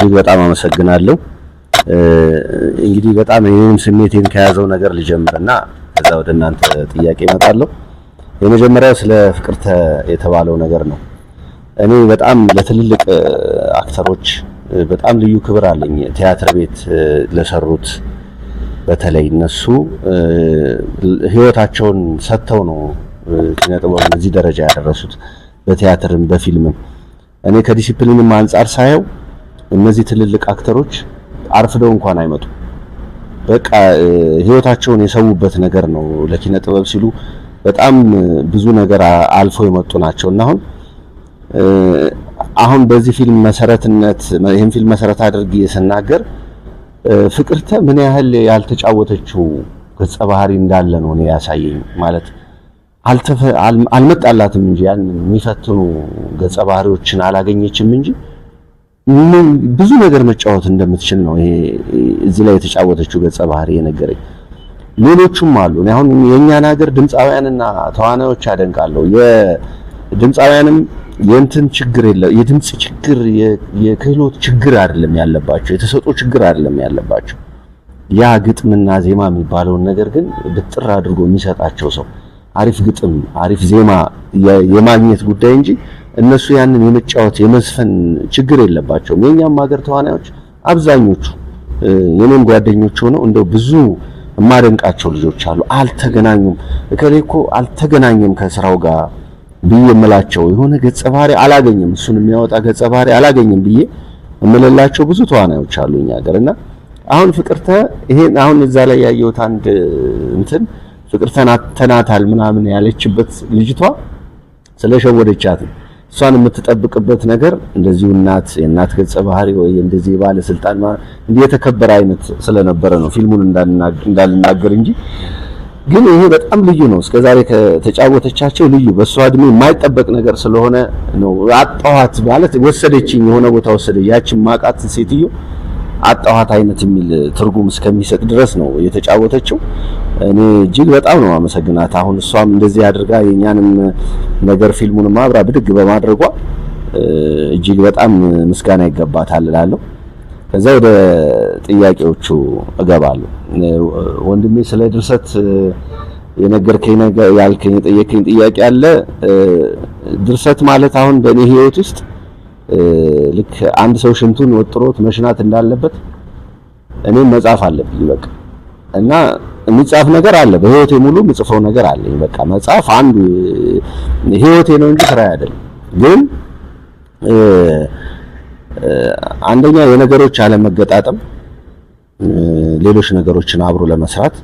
እጅግ በጣም አመሰግናለሁ። እንግዲህ በጣም ይሄን ስሜቴን ከያዘው ነገር ልጀምርና ከዛ ወደ እናንተ ጥያቄ እመጣለሁ። የመጀመሪያው ስለ ፍቅርተ የተባለው ነገር ነው። እኔ በጣም ለትልልቅ አክተሮች በጣም ልዩ ክብር አለኝ። ቲያትር ቤት ለሰሩት በተለይ እነሱ ህይወታቸውን ሰጥተው ነው ኪነ ጥበቡን እዚህ ደረጃ ያደረሱት፣ በቲያትርም በፊልምም። እኔ ከዲሲፕሊንም አንፃር ሳየው እነዚህ ትልልቅ አክተሮች አርፍደው እንኳን አይመጡ። በቃ ህይወታቸውን የሰውበት ነገር ነው ለኪነ ጥበብ ሲሉ በጣም ብዙ ነገር አልፎ የመጡ ናቸውና አሁን በዚህ ፊልም መሰረትነት ይሄን ፊልም መሰረት አድርጌ ስናገር ፍቅርተ ምን ያህል ያልተጫወተችው ገጸ ባህሪ እንዳለ ነው እኔ ያሳየኝ። ማለት አልመጣላትም እንጂ ያን የሚፈትኑ ገጸ ባህሪዎችን አላገኘችም እንጂ ብዙ ነገር መጫወት እንደምትችል ነው ይሄ እዚህ ላይ የተጫወተችው ገጸ ባህሪ የነገረኝ። ሌሎቹም አሉ። እኔ አሁን የኛን ሀገር ድምፃውያንና ተዋናዮች አደንቃለሁ። የድምፃውያንም የእንትን ችግር የለ፣ የድምጽ ችግር የክህሎት ችግር አይደለም ያለባቸው፣ የተሰጦ ችግር አይደለም ያለባቸው። ያ ግጥምና ዜማ የሚባለውን ነገር ግን ብጥር አድርጎ የሚሰጣቸው ሰው አሪፍ ግጥም አሪፍ ዜማ የማግኘት ጉዳይ እንጂ እነሱ ያንን የመጫወት የመዝፈን ችግር የለባቸውም። የኛም ሀገር ተዋናዮች አብዛኞቹ የኔም ጓደኞች ሆነው እንደው ብዙ የማደንቃቸው ልጆች አሉ። አልተገናኙም፣ እከሌ እኮ አልተገናኘም ከስራው ጋር ብዬ የምላቸው የሆነ ገጸ ባህሪ አላገኘም፣ እሱን የሚያወጣ ገጸ ባህሪ አላገኘም ብዬ የምልላቸው ብዙ ተዋናዮች አሉ እኛ ሀገርና አሁን ፍቅርተ ይሄን አሁን እዛ ላይ ያየሁት አንድ እንትን ፍቅርተን ተናታል ምናምን ያለችበት ልጅቷ ስለሸወደቻት እሷን የምትጠብቅበት ነገር እንደዚሁ የእናት ገጸ ባህሪ ወይ እንደዚህ ባለስልጣን እንደ የተከበረ አይነት ስለነበረ ነው ፊልሙን እንዳልናገር እንጂ። ግን ይሄ በጣም ልዩ ነው። እስከዛሬ ከተጫወተቻቸው ልዩ በሷ እድሜ የማይጠበቅ ነገር ስለሆነ ነው። አጣኋት ማለት ወሰደችኝ፣ የሆነ ቦታ ወሰደኝ፣ ያችን ማቃት ሴትዮ አጣኋት አይነት የሚል ትርጉም እስከሚሰጥ ድረስ ነው የተጫወተችው። እኔ እጅግ በጣም ነው አመሰግናት። አሁን እሷም እንደዚህ አድርጋ የኛንም ነገር ፊልሙንም አብራ ብድግ በማድረጓ እጅግ በጣም ምስጋና ይገባታል እላለሁ። ከዛ ወደ ጥያቄዎቹ እገባለሁ። ወንድሜ ስለ ድርሰት የነገርከኝ ነገር ያልከኝ የጠየቀኝ ጥያቄ አለ። ድርሰት ማለት አሁን በእኔ ህይወት ውስጥ ልክ አንድ ሰው ሽንቱን ወጥሮት መሽናት እንዳለበት እኔም መጻፍ አለብኝ በቃ። እና የሚጻፍ ነገር አለ በህይወቴ ሙሉ የምጽፈው ነገር አለኝ በቃ። መጻፍ አንዱ ህይወቴ ነው እንጂ ስራ አይደለም። ግን አንደኛ የነገሮች አለመገጣጠም፣ ሌሎች ነገሮችን አብሮ ለመስራት፣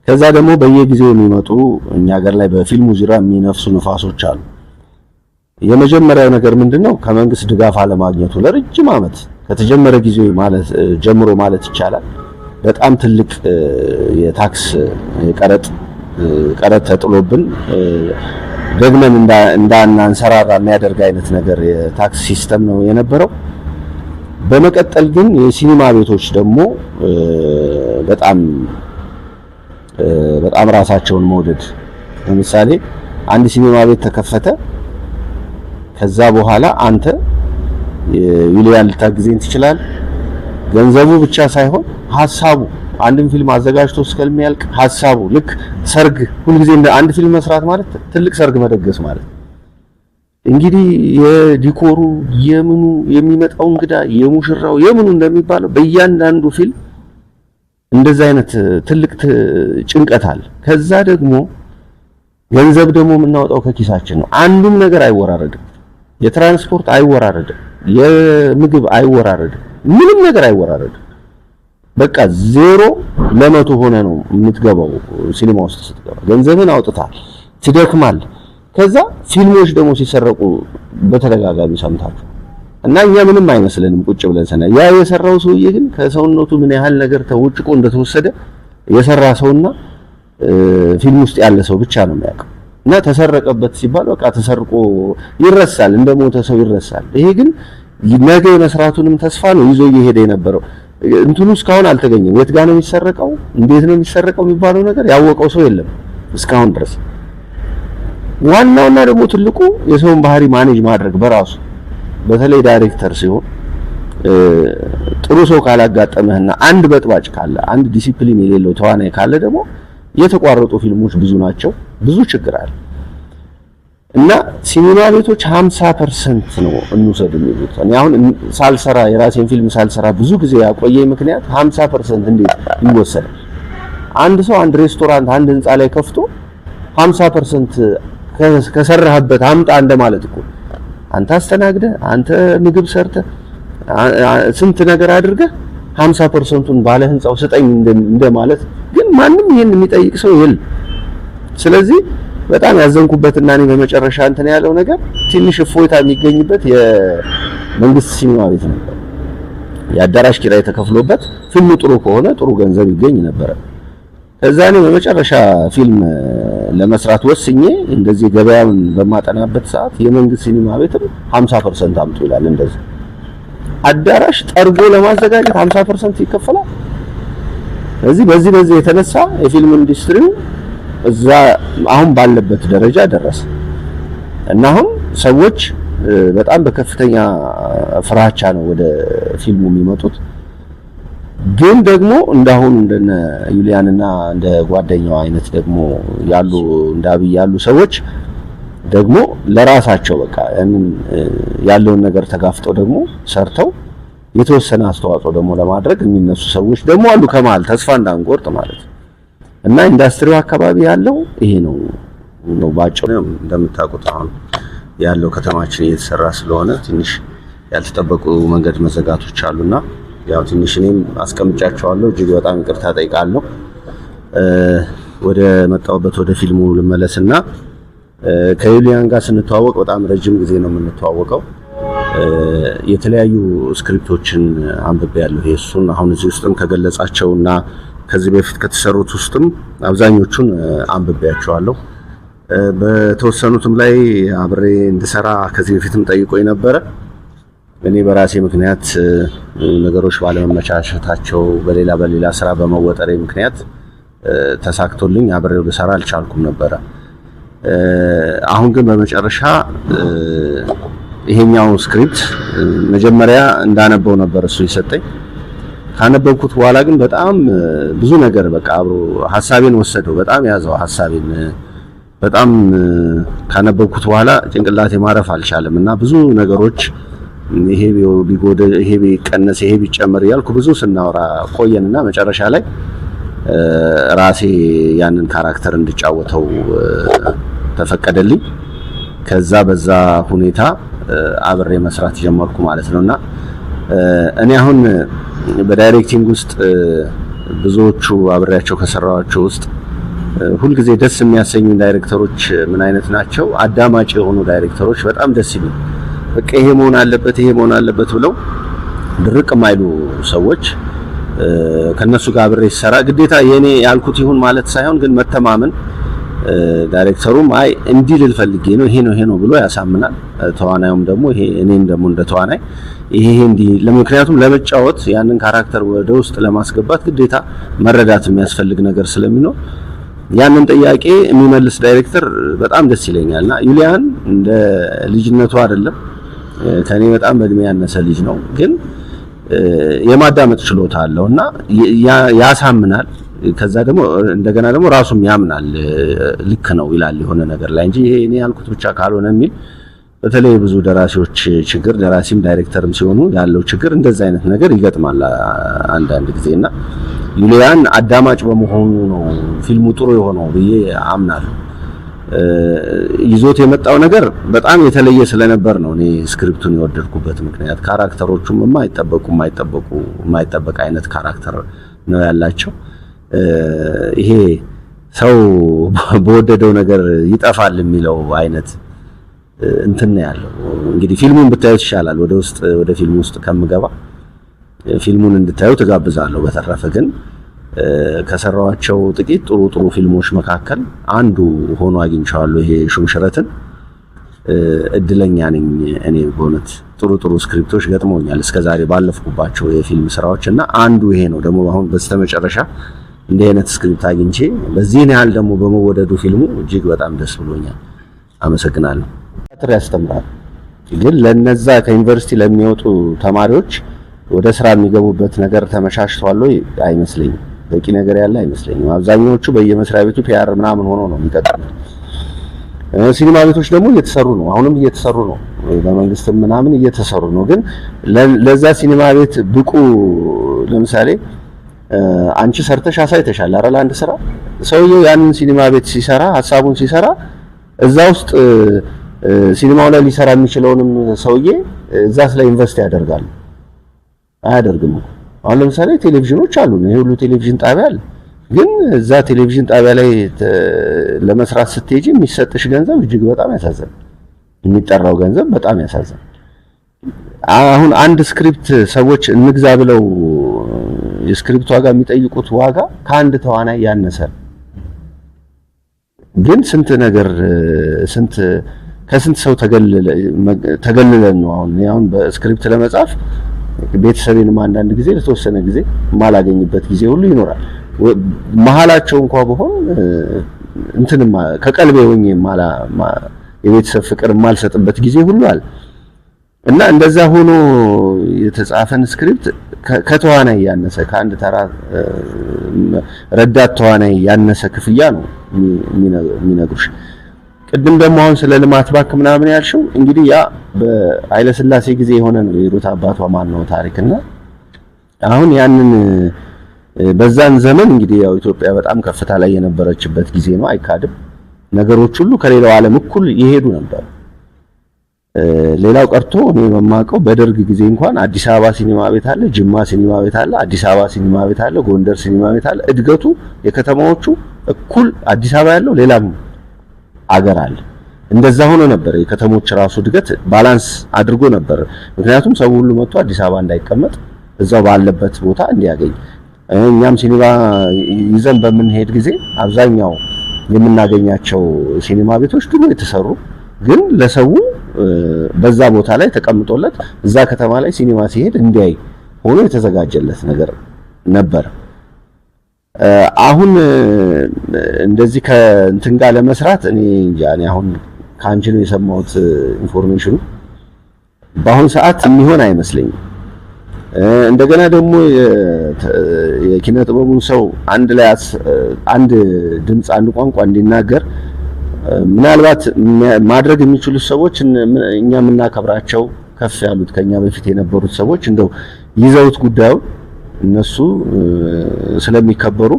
ከዛ ደግሞ በየጊዜው የሚመጡ እኛ ሀገር ላይ በፊልሙ ዙሪያ የሚነፍሱ ንፋሶች አሉ። የመጀመሪያው ነገር ምንድነው? ከመንግስት ድጋፍ አለማግኘቱ ለረጅም ዓመት ከተጀመረ ጊዜ ማለት ጀምሮ ማለት ይቻላል በጣም ትልቅ የታክስ ቀረጥ ተጥሎብን ደግመን እንዳናንሰራራ የሚያደርግ አይነት ነገር የታክስ ሲስተም ነው የነበረው። በመቀጠል ግን የሲኒማ ቤቶች ደግሞ በጣም ራሳቸውን መውደድ። ለምሳሌ አንድ ሲኒማ ቤት ተከፈተ፣ ከዛ በኋላ አንተ ዊሊያን ልታግዘኝ ትችላል። ገንዘቡ ብቻ ሳይሆን ሐሳቡ አንድን ፊልም አዘጋጅቶ እስከሚያልቅ ሐሳቡ ልክ ሰርግ ሁልጊዜ አንድ ፊልም መስራት ማለት ትልቅ ሰርግ መደገስ ማለት እንግዲህ የዲኮሩ የምኑ የሚመጣው እንግዳ የሙሽራው የምኑ እንደሚባለው በእያንዳንዱ ፊልም እንደዛ አይነት ትልቅ ጭንቀት አለ። ከዛ ደግሞ ገንዘብ ደግሞ የምናወጣው ከኪሳችን ነው። አንዱም ነገር አይወራረድም። የትራንስፖርት አይወራረድም፣ የምግብ አይወራረድም፣ ምንም ነገር አይወራረድም። በቃ 0% ሆነ ነው የምትገባው ሲኒማ ውስጥ ስትገባ። ገንዘብን አውጥታል፣ ትደክማል። ከዛ ፊልሞች ደግሞ ሲሰረቁ በተደጋጋሚ ሰምታችሁ እና እኛ ምንም አይመስለንም ቁጭ ብለን ሰና ያ የሰራው ሰውዬ ግን ከሰውነቱ ምን ያህል ነገር ተውጭቆ እንደተወሰደ የሰራ ሰውና ፊልም ውስጥ ያለ ሰው ብቻ ነው የሚያውቀው። እና ተሰረቀበት ሲባል በቃ ተሰርቆ ይረሳል፣ እንደሞተ ሰው ይረሳል። ይሄ ግን ነገ መስራቱንም ተስፋ ነው ይዞ እየሄደ የነበረው። እንትኑ እስካሁን አልተገኘም። የት ጋር ነው የሚሰረቀው፣ እንዴት ነው የሚሰረቀው የሚባለው ነገር ያወቀው ሰው የለም እስካሁን ድረስ። ዋናውና ደግሞ ትልቁ የሰውን ባህሪ ማኔጅ ማድረግ በራሱ በተለይ ዳይሬክተር ሲሆን ጥሩ ሰው ካላጋጠመህና አንድ በጥባጭ ካለ አንድ ዲሲፕሊን የሌለው ተዋናይ ካለ ደግሞ የተቋረጡ ፊልሞች ብዙ ናቸው። ብዙ ችግር አለ እና ሲኒማ ቤቶች 50% ነው እንውሰድ የሚሉት። እኔ አሁን ሳልሰራ የራሴን ፊልም ሳልሰራ ብዙ ጊዜ ያቆየኝ ምክንያት 50% እንዴት ይወሰዳል? አንድ ሰው አንድ ሬስቶራንት አንድ ህንጻ ላይ ከፍቶ 50% ከሰራህበት አምጣ እንደማለት እኮ። አንተ አስተናግደህ አንተ ምግብ ሰርተህ ስንት ነገር አድርገህ 50%ን ባለ ህንጻው ስጠኝ እንደማለት። ግን ማንም ይሄን የሚጠይቅ ሰው የለም። ስለዚህ በጣም ያዘንኩበትና እኔ በመጨረሻ እንትን ያለው ነገር ትንሽ እፎይታ የሚገኝበት የመንግስት ሲኒማ ቤት ነበር። የአዳራሽ ኪራይ ተከፍሎበት ፊልሙ ጥሩ ከሆነ ጥሩ ገንዘብ ይገኝ ነበር። ከዛ እኔ በመጨረሻ ፊልም ለመስራት ወስኜ እንደዚህ ገበያውን በማጠናበት ሰዓት የመንግስት ሲኒማ ቤትም 50% አምጡ ይላል። እንደዚህ አዳራሽ ጠርጎ ለማዘጋጀት 50% ይከፈላል። ስለዚህ በዚህ የተነሳ የፊልም ኢንዱስትሪው እዛ አሁን ባለበት ደረጃ ደረሰ እና አሁን ሰዎች በጣም በከፍተኛ ፍራቻ ነው ወደ ፊልሙ የሚመጡት። ግን ደግሞ እንዳሁን እንደነ ዩሊያንና እንደ ጓደኛው አይነት ደግሞ ያሉ እንዳብይ ያሉ ሰዎች ደግሞ ለራሳቸው በቃ ያለውን ነገር ተጋፍጠው ደግሞ ሰርተው የተወሰነ አስተዋጽኦ ደግሞ ለማድረግ የሚነሱ ሰዎች ደግሞ አሉ። ከመሃል ተስፋ እንዳንቆርጥ ማለት ነው። እና ኢንዱስትሪው አካባቢ ያለው ይሄ ነው ባጭሩ። እንደምታውቁት አሁን ያለው ከተማችን እየተሰራ ስለሆነ ትንሽ ያልተጠበቁ መንገድ መዘጋቶች አሉና ያው ትንሽ እኔም አስቀምጫቸዋለሁ። እጅግ በጣም ይቅርታ ጠይቃለሁ። ወደ መጣሁበት ወደ ፊልሙ ልመለስና ከዩሊያን ጋር ስንተዋወቅ በጣም ረጅም ጊዜ ነው የምንተዋወቀው። የተለያዩ ስክሪፕቶችን አንብቤያለሁ። እሱን አሁን እዚህ ውስጥም ከገለጻቸውና ከዚህ በፊት ከተሰሩት ውስጥም አብዛኞቹን አንብቤያቸዋለሁ። በተወሰኑትም ላይ አብሬ እንድሰራ ከዚህ በፊትም ጠይቆኝ ነበረ። እኔ በራሴ ምክንያት ነገሮች ባለመመቻቸታቸው በሌላ ስራ በመወጠሬ ምክንያት ተሳክቶልኝ አብሬው ልሰራ አልቻልኩም ነበረ። አሁን ግን በመጨረሻ ይሄኛው ስክሪፕት መጀመሪያ እንዳነበው ነበር እሱ ይሰጠኝ። ካነበብኩት በኋላ ግን በጣም ብዙ ነገር በቃ አብሮ ሐሳቤን ወሰደው። በጣም ያዘው ሐሳቤን። በጣም ካነበብኩት በኋላ ጭንቅላቴ ማረፍ አልቻለም እና ብዙ ነገሮች ይሄ ቢጎደ ይሄ ቢቀነስ ይሄ ቢጨመር ያልኩ ብዙ ስናወራ ቆየንና መጨረሻ ላይ ራሴ ያንን ካራክተር እንድጫወተው ተፈቀደልኝ። ከዛ በዛ ሁኔታ አብሬ መስራት ጀመርኩ ማለት ነውና እኔ አሁን በዳይሬክቲንግ ውስጥ ብዙዎቹ አብሬያቸው ከሰራኋቸው ውስጥ ሁልጊዜ ደስ የሚያሰኙ ዳይሬክተሮች ምን አይነት ናቸው? አዳማጭ የሆኑ ዳይሬክተሮች በጣም ደስ ይላል። በቃ ይሄ መሆን አለበት ብለው ድርቅ የማይሉ ሰዎች ከነሱ ጋር አብሬ ሰራ። ግዴታ የኔ ያልኩት ይሁን ማለት ሳይሆን ግን መተማመን ዳይሬክተሩም አይ እንዲህ ልፈልጌ ነው ይሄ ነው ብሎ ያሳምናል። ተዋናዩም ደግሞ ይሄ እኔም ደግሞ እንደ ተዋናይ ይሄ እንዲህ ለምክንያቱም ለመጫወት ያንን ካራክተር ወደ ውስጥ ለማስገባት ግዴታ መረዳት የሚያስፈልግ ነገር ስለሚኖር ያንን ጥያቄ የሚመልስ ዳይሬክተር በጣም ደስ ይለኛልና ዩሊያን እንደ ልጅነቱ አይደለም፣ ከኔ በጣም በእድሜ ያነሰ ልጅ ነው፣ ግን የማዳመጥ ችሎታ አለውና ያሳምናል። ከዛ ደግሞ እንደገና ደግሞ ራሱም ያምናል። ልክ ነው ይላል የሆነ ነገር ላይ እንጂ ይሄ እኔ ያልኩት ብቻ ካልሆነ የሚል በተለይ ብዙ ደራሲዎች ችግር ደራሲም ዳይሬክተርም ሲሆኑ ያለው ችግር እንደዛ አይነት ነገር ይገጥማል አንዳንድ ጊዜና ዩሊያን አዳማጭ በመሆኑ ነው ፊልሙ ጥሩ የሆነው ብዬ አምናለሁ። ይዞት የመጣው ነገር በጣም የተለየ ስለነበር ነው እኔ ስክሪፕቱን የወደድኩበት ምክንያት። ካራክተሮቹም የማይጠበቅ አይነት ካራክተር ነው ያላቸው። ይሄ ሰው በወደደው ነገር ይጠፋል የሚለው አይነት እንትን ያለው እንግዲህ ፊልሙን ብታዩት ይሻላል። ወደ ፊልሙ ውስጥ ከምገባ ፊልሙን እንድታዩት እጋብዛለሁ። በተረፈ ግን ከሰራዋቸው ጥቂት ጥሩ ፊልሞች መካከል አንዱ ሆኖ አግኝቻለሁ። ይሄ ሹምሽረትን እድለኛ ነኝ እኔ በእውነት ጥሩ ስክሪፕቶች ገጥመውኛል እስከዛሬ ባለፍኩባቸው የፊልም ስራዎች እና አንዱ ይሄ ነው። ደግሞ አሁን በስተመጨረሻ እንዲህ አይነት ስክሪፕት አግኝቼ በዚህን ያህል ደግሞ በመወደዱ ፊልሙ እጅግ በጣም ደስ ብሎኛል። አመሰግናለሁ። ያስተምራል ግን ለነዛ ከዩኒቨርሲቲ ለሚወጡ ተማሪዎች ወደ ስራ የሚገቡበት ነገር ተመቻችቷል ወይ? አይመስለኝም። በቂ ነገር ያለ አይመስለኝም። አብዛኞቹ በየመስሪያ ቤቱ ፒአር ምናምን ሆኖ ነው የሚቀጥሉት። ሲኒማ ቤቶች ደግሞ እየተሰሩ ነው፣ አሁንም እየተሰሩ ነው፣ በመንግስት ምናምን እየተሰሩ ነው። ግን ለዛ ሲኒማ ቤት ብቁ ለምሳሌ አንቺ ሰርተሽ አሳይተሻል አይደል? አንድ ስራ ሰውየው ያንን ሲኒማ ቤት ሲሰራ ሐሳቡን ሲሰራ እዛ ውስጥ ሲኒማው ላይ ሊሰራ የሚችለውንም ሰውዬ እዛስ ላይ ኢንቨስት ያደርጋል አያደርግም? አሁን ለምሳሌ ቴሌቪዥኖች አሉ፣ ይሄ ሁሉ ቴሌቪዥን ጣቢያ አለ። ግን እዛ ቴሌቪዥን ጣቢያ ላይ ለመስራት ስትሄጂ የሚሰጥሽ ገንዘብ እጅግ በጣም ያሳዝናል። የሚጠራው ገንዘብ በጣም ያሳዝናል። አሁን አንድ ስክሪፕት ሰዎች እንግዛ ብለው የስክሪፕት ዋጋ የሚጠይቁት ዋጋ ከአንድ ተዋናይ ያነሰ፣ ግን ስንት ነገር ከስንት ሰው ተገልለን ነው አሁን በስክሪፕት ለመጻፍ ቤተሰቤንም አንዳንድ ጊዜ ለተወሰነ ጊዜ ማላገኝበት ጊዜ ሁሉ ይኖራል። መሀላቸው እንኳን በሆን እንትንም ከቀልቤ ሆኜ የቤተሰብ ፍቅር ማልሰጥበት ጊዜ ሁሉ አለ እና እንደዛ ሆኖ የተጻፈን ስክሪፕት ከተዋናይ ያነሰ ከአንድ ተራ ረዳት ተዋናይ ያነሰ ክፍያ ነው የሚነግሩሽ። ቅድም ደግሞ አሁን ስለ ልማት ባንክ ምናምን ያልሽው እንግዲህ ያ በኃይለ ሥላሴ ጊዜ የሆነ ነው የሩት አባቷ ማን ነው ታሪክና አሁን ያንን በዛን ዘመን እንግዲህ ያው ኢትዮጵያ በጣም ከፍታ ላይ የነበረችበት ጊዜ ነው፣ አይካድም። ነገሮች ሁሉ ከሌላው ዓለም እኩል ይሄዱ ነበር። ሌላው ቀርቶ እኔ በማውቀው በደርግ ጊዜ እንኳን አዲስ አበባ ሲኒማ ቤት አለ፣ ጅማ ሲኒማ ቤት አለ፣ አዲስ አበባ ሲኒማ ቤት አለ፣ ጎንደር ሲኒማ ቤት አለ። እድገቱ የከተማዎቹ እኩል አዲስ አበባ ያለው ሌላም አገር አለ። እንደዛ ሆኖ ነበር የከተሞች ራሱ እድገት ባላንስ አድርጎ ነበር። ምክንያቱም ሰው ሁሉ መጥቶ አዲስ አበባ እንዳይቀመጥ እዛው ባለበት ቦታ እንዲያገኝ። እኛም ሲኒማ ይዘን በምንሄድ ጊዜ አብዛኛው የምናገኛቸው ሲኒማ ቤቶች ድሮ የተሰሩ ግን ለሰው በዛ ቦታ ላይ ተቀምጦለት እዛ ከተማ ላይ ሲኒማ ሲሄድ እንዲያይ ሆኖ የተዘጋጀለት ነገር ነበር። አሁን እንደዚህ ከእንትን ጋር ለመስራት እኔ አሁን ካንቺ ነው የሰማሁት ኢንፎርሜሽኑ። በአሁን ሰዓት የሚሆን አይመስለኝም። እንደገና ደግሞ የኪነ ጥበቡ ሰው አንድ ላይ አንድ ድምጽ አንድ ቋንቋ እንዲናገር ምናልባት ማድረግ የሚችሉ ሰዎች እኛ የምናከብራቸው ከፍ ያሉት ከኛ በፊት የነበሩት ሰዎች እንደው ይዘውት ጉዳዩ እነሱ ስለሚከበሩ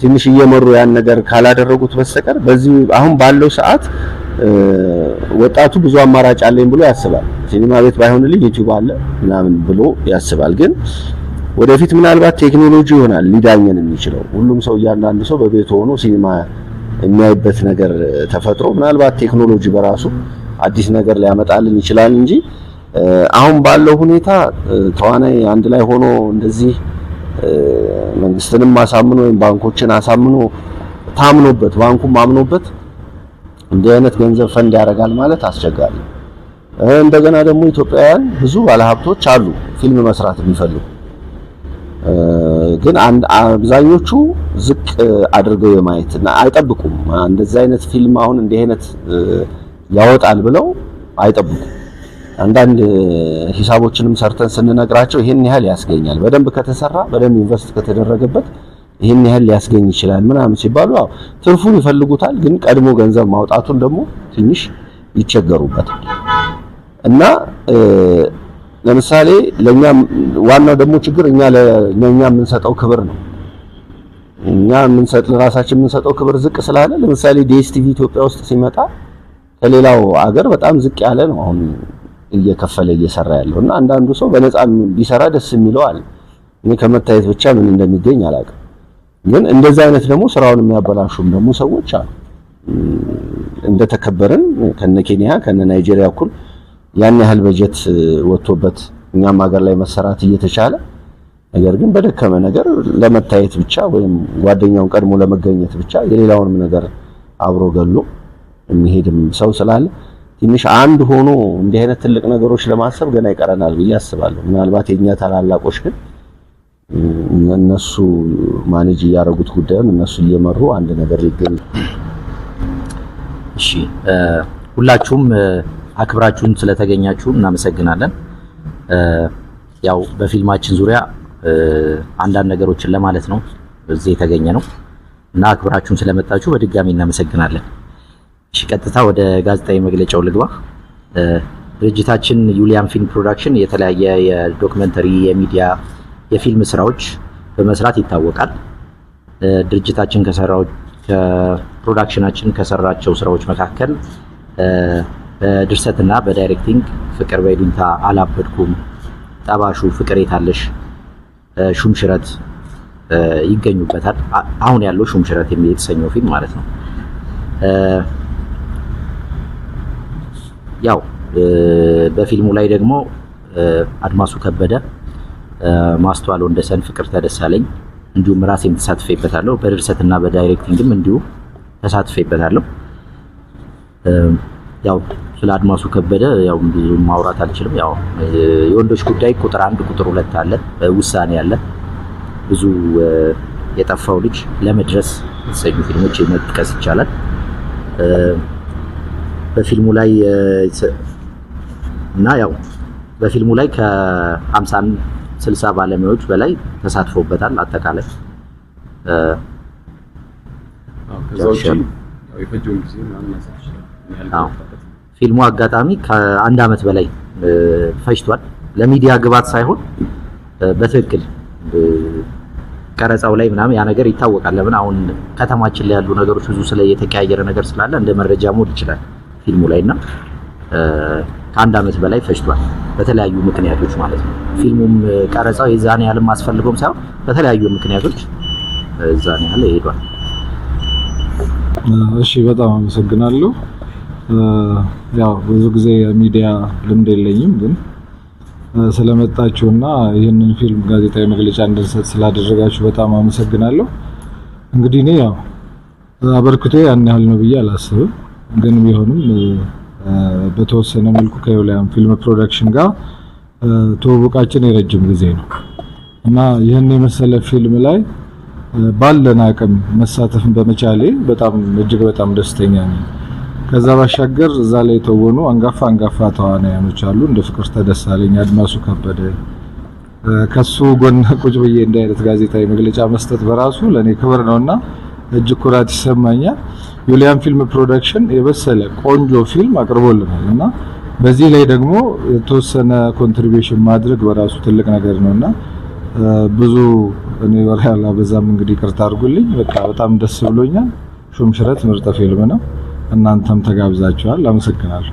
ትንሽ እየመሩ ያን ነገር ካላደረጉት በስተቀር በዚህ አሁን ባለው ሰዓት ወጣቱ ብዙ አማራጭ አለኝ ብሎ ያስባል። ሲኒማ ቤት ባይሆንልኝ ዩቲዩብ አለ ምናምን ብሎ ያስባል። ግን ወደፊት ምናልባት ቴክኖሎጂ ይሆናል ሊዳኘን የሚችለው። ሁሉም ሰው እያንዳንዱ ሰው በቤቱ ሆኖ ሲኒማ የሚያይበት ነገር ተፈጥሮ ምናልባት ቴክኖሎጂ በራሱ አዲስ ነገር ሊያመጣልን ይችላል እንጂ አሁን ባለው ሁኔታ ተዋናይ አንድ ላይ ሆኖ እንደዚህ መንግስትንም አሳምኖ ወይም ባንኮችን አሳምኖ ታምኖበት ባንኩም አምኖበት እንዲህ አይነት ገንዘብ ፈንድ ያደርጋል ማለት አስቸጋሪ። እንደገና ደግሞ ኢትዮጵያውያን ብዙ ባለሀብቶች አሉ ፊልም መስራት የሚፈልጉ ግን አብዛኞቹ ዝቅ አድርገው የማየት እና አይጠብቁም። እንደዚህ አይነት ፊልም አሁን እንዲህ አይነት ያወጣል ብለው አይጠብቁም። አንዳንድ ሂሳቦችንም ሰርተን ስንነግራቸው ይሄን ያህል ያስገኛል፣ በደንብ ከተሰራ በደንብ ኢንቨስት ከተደረገበት ይሄን ያህል ሊያስገኝ ይችላል ምናምን ሲባሉ አዎ ትርፉን ይፈልጉታል፣ ግን ቀድሞ ገንዘብ ማውጣቱን ደግሞ ትንሽ ይቸገሩበታል። እና ለምሳሌ ለኛ ዋናው ደግሞ ችግር እኛ ለኛ የምንሰጠው ክብር ነው። እኛ ለራሳችን የምንሰጠው ክብር ዝቅ ስላለ ለምሳሌ ዲኤስቲቪ ኢትዮጵያ ውስጥ ሲመጣ ከሌላው አገር በጣም ዝቅ ያለ ነው አሁን እየከፈለ እየሰራ ያለው እና አንዳንዱ ሰው በነፃ ቢሰራ ደስ የሚለው አለ። እኔ ከመታየት ብቻ ምን እንደሚገኝ አላውቅም። ግን እንደዛ አይነት ደግሞ ስራውን የሚያበላሹም ደግሞ ሰዎች አሉ። እንደተከበረን ከነ ኬንያ ከነ ናይጄሪያ እኩል ያን ያህል በጀት ወጥቶበት እኛም ሀገር ላይ መሰራት እየተቻለ ነገር ግን በደከመ ነገር ለመታየት ብቻ ወይም ጓደኛውን ቀድሞ ለመገኘት ብቻ የሌላውንም ነገር አብሮ ገሎ የሚሄድም ሰው ስላለ ትንሽ አንድ ሆኖ እንዲህ አይነት ትልቅ ነገሮች ለማሰብ ገና ይቀረናል ብዬ አስባለሁ። ምናልባት የኛ ታላላቆች ግን እነሱ ማኔጅ ያደረጉት ጉዳዩን እነሱ እየመሩ አንድ ነገር ሊገኝ። እሺ ሁላችሁም አክብራችሁን ስለተገኛችሁ እናመሰግናለን። ያው በፊልማችን ዙሪያ አንዳንድ ነገሮችን ለማለት ነው እዚህ የተገኘ ነው እና አክብራችሁን ስለመጣችሁ በድጋሚ እናመሰግናለን። እሺ ቀጥታ ወደ ጋዜጣዊ መግለጫው ልግባ። ድርጅታችን ዩሊያን ፊልም ፕሮዳክሽን የተለያየ የዶክመንተሪ፣ የሚዲያ፣ የፊልም ስራዎች በመስራት ይታወቃል። ድርጅታችን ከፕሮዳክሽናችን ከሰራቸው ስራዎች መካከል በድርሰትና በዳይሬክቲንግ ፍቅር በይሉኝታ፣ አላበድኩም፣ ጠባሹ፣ ፍቅር የታለሽ፣ ሹምሽረት ይገኙበታል። አሁን ያለው ሹምሽረት የተሰኘው ፊልም ማለት ነው። ያው በፊልሙ ላይ ደግሞ አድማሱ ከበደ፣ ማስተዋል ወንደሰን፣ ፍቅርተ ደሳለኝ እንዲሁም ራሴም ተሳትፌበታለሁ። በድርሰትና በዳይሬክቲንግም እንዲሁ ተሳትፌበታለሁ። ያው ስለ አድማሱ ከበደ ያው ብዙ ማውራት አልችልም። ያው የወንዶች ጉዳይ ቁጥር 1 ቁጥር 2 አለ፣ ውሳኔ አለ፣ ብዙ የጠፋው ልጅ፣ ለመድረስ የተሰኙ ፊልሞች መጥቀስ ይቻላል። በፊልሙ ላይ እና ያው በፊልሙ ላይ ከ50-60 ባለሙያዎች በላይ ተሳትፎበታል። አጠቃላይ ፊልሙ አጋጣሚ ከአንድ ዓመት በላይ ፈጅቷል። ለሚዲያ ግባት ሳይሆን በትክክል ቀረጻው ላይ ምናምን ያ ነገር ይታወቃል። ለምን አሁን ከተማችን ላይ ያሉ ነገሮች ብዙ የተቀያየረ ነገር ስላለ እንደ መረጃ ሞድ ይችላል ፊልሙ ላይና ከአንድ ዓመት በላይ ፈጅቷል በተለያዩ ምክንያቶች ማለት ነው። ፊልሙም ቀረጻው የዛኔ ያህልም አስፈልጎም ሳይሆን በተለያዩ ምክንያቶች ዛኔ ያህል ይሄዷል። እሺ በጣም አመሰግናለሁ። ያው ብዙ ጊዜ ሚዲያ ልምድ የለኝም፣ ግን ስለመጣችሁና ይህንን ፊልም ጋዜጣዊ መግለጫ እንድንሰጥ ስላደረጋችሁ በጣም አመሰግናለሁ። እንግዲህ እኔ ያው አበርክቶ ያን ያህል ነው ብዬ አላስብም፣ ግን ቢሆንም በተወሰነ መልኩ ከዩሊያን ፊልም ፕሮዳክሽን ጋር ተዋውቃችን የረጅም ጊዜ ነው እና ይህን የመሰለ ፊልም ላይ ባለን አቅም መሳተፍን በመቻሌ እጅግ በጣም ደስተኛ ነኝ። ከዛ ባሻገር እዛ ላይ የተወኑ አንጋፋ ተዋናዮች አሉ፣ እንደ ፍቅርተ ደሳለኝ፣ አድማሱ ከበደ። ከሱ ጎን ቁጭ ብዬ እንዲህ አይነት ጋዜጣዊ መግለጫ መስጠት በራሱ ለኔ ክብር ነውና እጅግ ኩራት ይሰማኛል። ዩሊያን ፊልም ፕሮዳክሽን የበሰለ ቆንጆ ፊልም አቅርቦልናል እና በዚህ ላይ ደግሞ የተወሰነ ኮንትሪቢዩሽን ማድረግ በራሱ ትልቅ ነገር ነውና ብዙ እኔ ወሬ አላበዛም። እንግዲህ ይቅርታ አድርጉልኝ። በቃ በጣም ደስ ብሎኛል። ሹምሽረት ምርጥ ፊልም ነው። እናንተም ተጋብዛችኋል። አመሰግናለሁ።